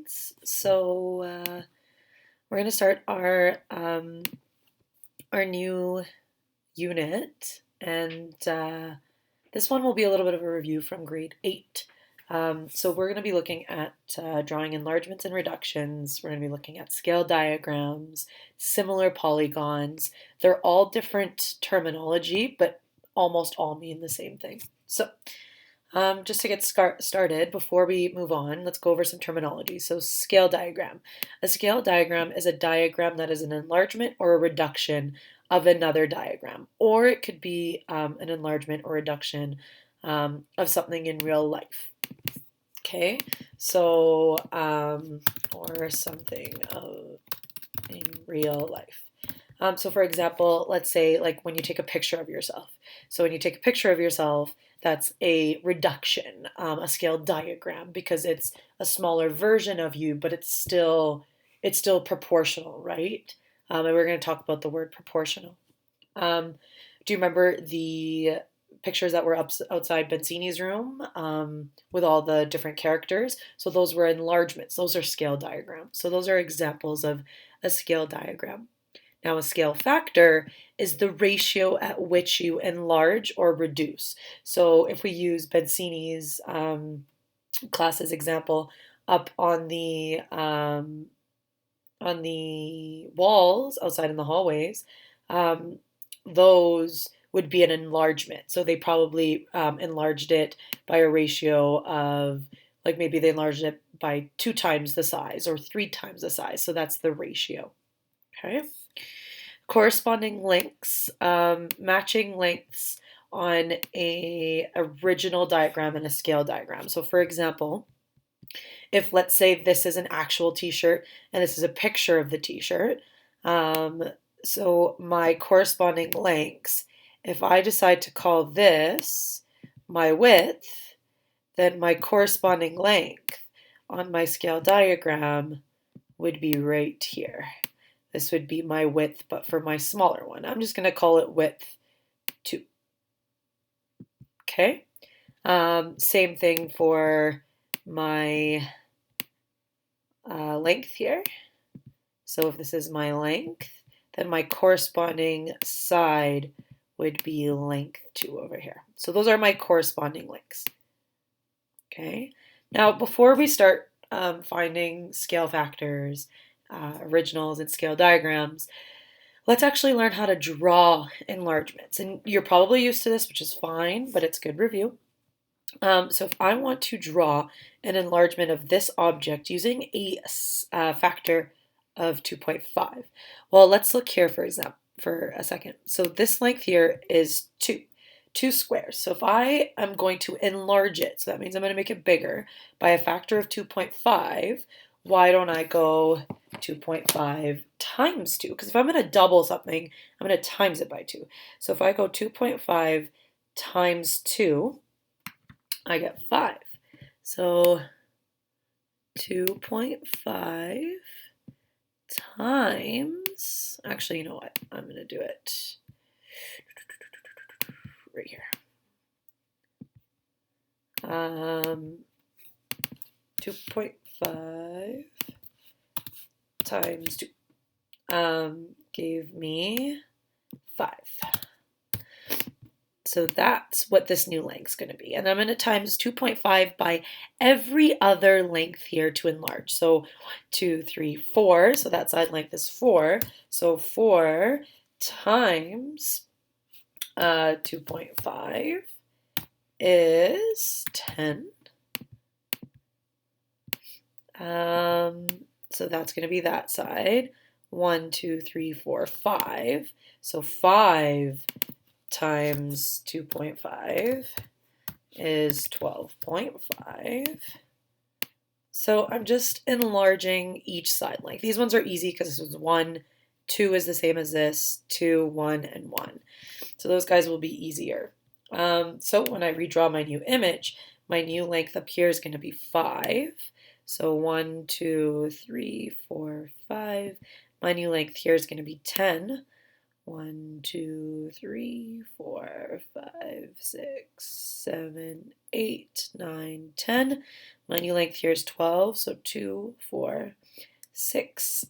students. We're going to start our new unit, and this one will be a little bit of a review from grade 8. So we're going to be looking at drawing enlargements and reductions. We're going to be looking at scale diagrams, similar polygons. They're all different terminology, but almost all mean the same thing. So just to get started, before we move on, let's go over some terminology. So scale diagram. A scale diagram is a diagram that is an enlargement or a reduction of another diagram, or it could be an enlargement or reduction of something in real life. Okay, so or something in real life. So for example, let's say like when you take a picture of yourself. So when you take a picture of yourself, that's a reduction, a scale diagram, because it's a smaller version of you, but it's still proportional, right? And we're going to talk about the word proportional. Do you remember the pictures that were outside Benzini's room with all the different characters? So those were enlargements. Those are scale diagrams. So those are examples of a scale diagram. Now, a scale factor is the ratio at which you enlarge or reduce. So if we use Benzini's class's example up on the walls outside in the hallways, those would be an enlargement. So they probably enlarged it by a ratio of, like maybe they enlarged it by 2 times the size or 3 times the size. So that's the ratio. Okay. Corresponding lengths, matching lengths on a original diagram and a scale diagram. So for example, if let's say this is an actual t-shirt and this is a picture of the t-shirt, so my corresponding lengths, if I decide to call this my width, then my corresponding length on my scale diagram would be right here. This would be my width, but for my smaller one, I'm just going to call it width 2. Okay. Same thing for my length here. So if this is my length, then my corresponding side would be length 2 over here. So those are my corresponding lengths. Okay. Now, before we start finding scale factors, originals, and scale diagrams, let's actually learn how to draw enlargements. And you're probably used to this, which is fine, but it's good review. So if I want to draw an enlargement of this object using a factor of 2.5, well, let's look here for a second. So this length here is 2 squares. So if I am going to enlarge it, so that means I'm going to make it bigger by a factor of 2.5, why don't I go 2.5 times 2? Because if I'm going to double something, I'm going to times it by 2. So if I go 2.5 times 2, I get 5. So 2.5 times, actually, you know what? I'm going to do it right here. 2.5 times 2 gave me 5. So that's what this new length is going to be. And I'm going to times 2.5 by every other length here to enlarge. So 1, 2, 3, 4. So that side length is 4. So 4 times 2.5 is 10. So that's going to be that side. 1, 2, 3, 4, 5. So 5 times 2.5 is 12.5. So I'm just enlarging each side length. These ones are easy because this was 1, 2 is the same as this, 2, 1, and 1. So those guys will be easier. So when I redraw my new image, my new length up here is going to be 5. So 1, 2, 3, 4, 5. My new length here is going to be 10. 1, 2, 3, 4, 5, 6, 7, 8, 9, 10. My new length here is 12, so 2, 4, 6,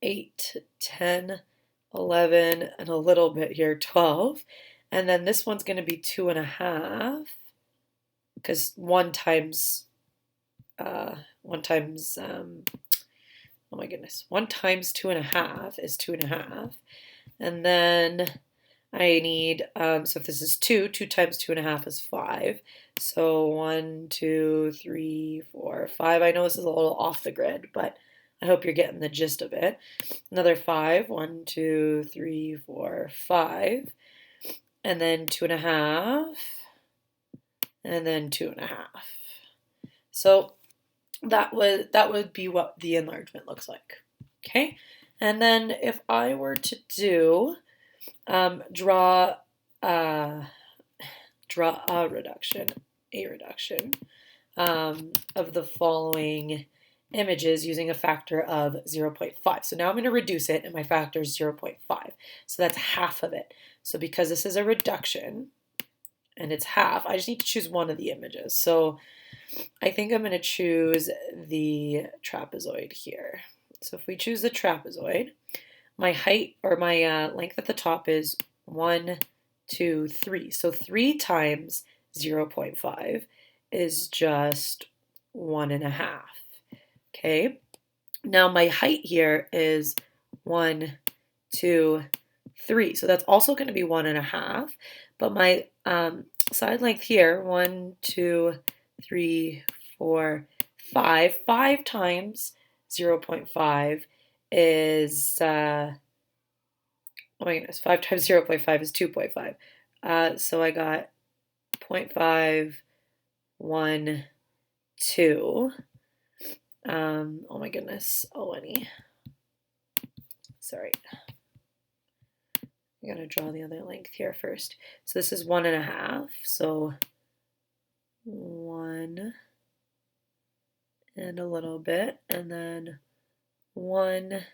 8, 10, 11, and a little bit here, 12. And then this one's going to be 2.5, because 1 times, oh my goodness, 1 times 2.5 is 2.5. And then I need, so if this is 2, 2 times 2.5 is 5. So 1, 2, 3, 4, 5. I know this is a little off the grid, but I hope you're getting the gist of it. Another 5. 1, 2, 3, 4, 5. And then 2.5. And then 2.5. So that would be what the enlargement looks like. Okay, and then if I were to do draw a reduction of the following images using a factor of 0.5. So now I'm going to reduce it, and my factor is 0.5. So that's half of it. So because this is a reduction and it's half, I just need to choose one of the images. So I think I'm going to choose the trapezoid here. So if we choose the trapezoid, my height or my length at the top is 1, 2, 3. So 3 times 0.5 is just 1.5. Okay. Now my height here is 1, 2, 3. So that's also going to be 1.5. But my side length here, 1, 2, 3, 4, 5. 5 times 0.5 is, oh my goodness, 5 times 0.5 is 2.5. So I got 0.5, 1, 2. Oh my goodness, O-N-E. Sorry. I'm going to draw the other length here first. So this is 1.5. So 1 and a little bit, and then 1,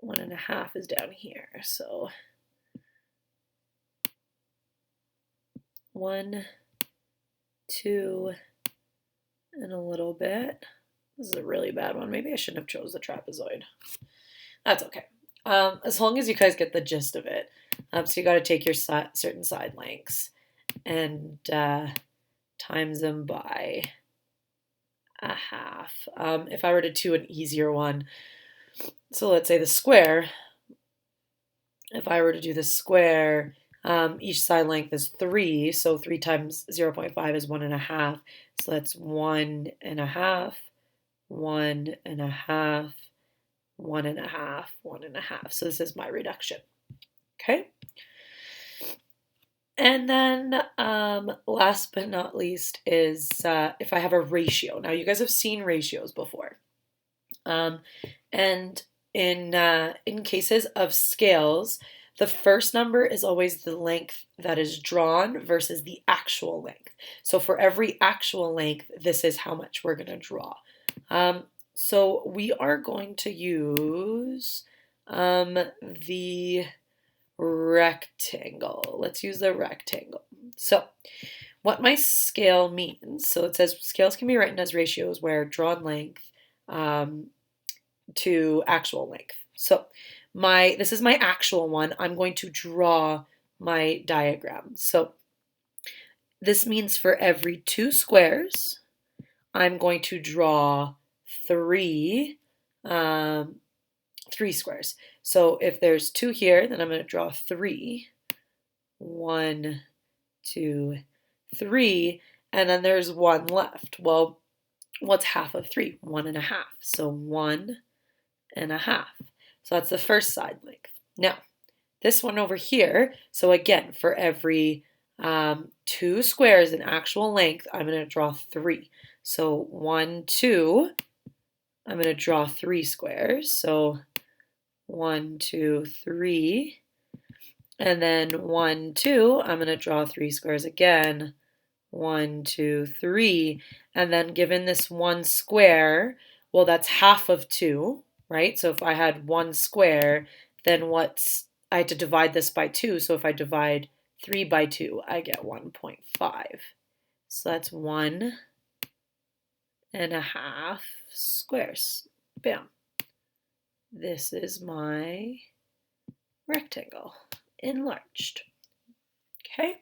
1.5 is down here. So 1, 2, and a little bit. This is a really bad one. Maybe I shouldn't have chose the trapezoid. That's okay. As long as you guys get the gist of it. So you got to take your certain side lengths and times them by a half. If I were to do an easier one, so let's say the square, if I were to do the square, each side length is 3, so 3 times 0.5 is 1.5, so that's 1.5, 1.5, 1.5, 1.5. So this is my reduction. Okay. And then last but not least is if I have a ratio. Now you guys have seen ratios before. And in cases of scales, the first number is always the length that is drawn versus the actual length. So for every actual length, this is how much we're going to draw. So we are going to use the rectangle. Let's use the rectangle. So what my scale means, so it says scales can be written as ratios where drawn length to actual length. So this is my actual one. I'm going to draw my diagram. So this means for every 2 squares, I'm going to draw 3 squares. So if there's 2 here, then I'm going to draw 3. 1, 2, 3, and then there's 1 left. Well, what's half of 3? 1.5. So 1.5. So that's the first side length. Now, this one over here, so again, for every 2 squares in actual length, I'm going to draw 3. So 1, 2, I'm going to draw 3 squares. So 1, 2, 3. And then 1, 2, I'm going to draw 3 squares again. 1, 2, 3. And then given this 1 square, well, that's half of 2. right? So if I had 1 square, then I had to divide this by 2. So if I divide 3 by 2, I get 1.5. So that's 1.5 squares. Bam. This is my rectangle enlarged. Okay.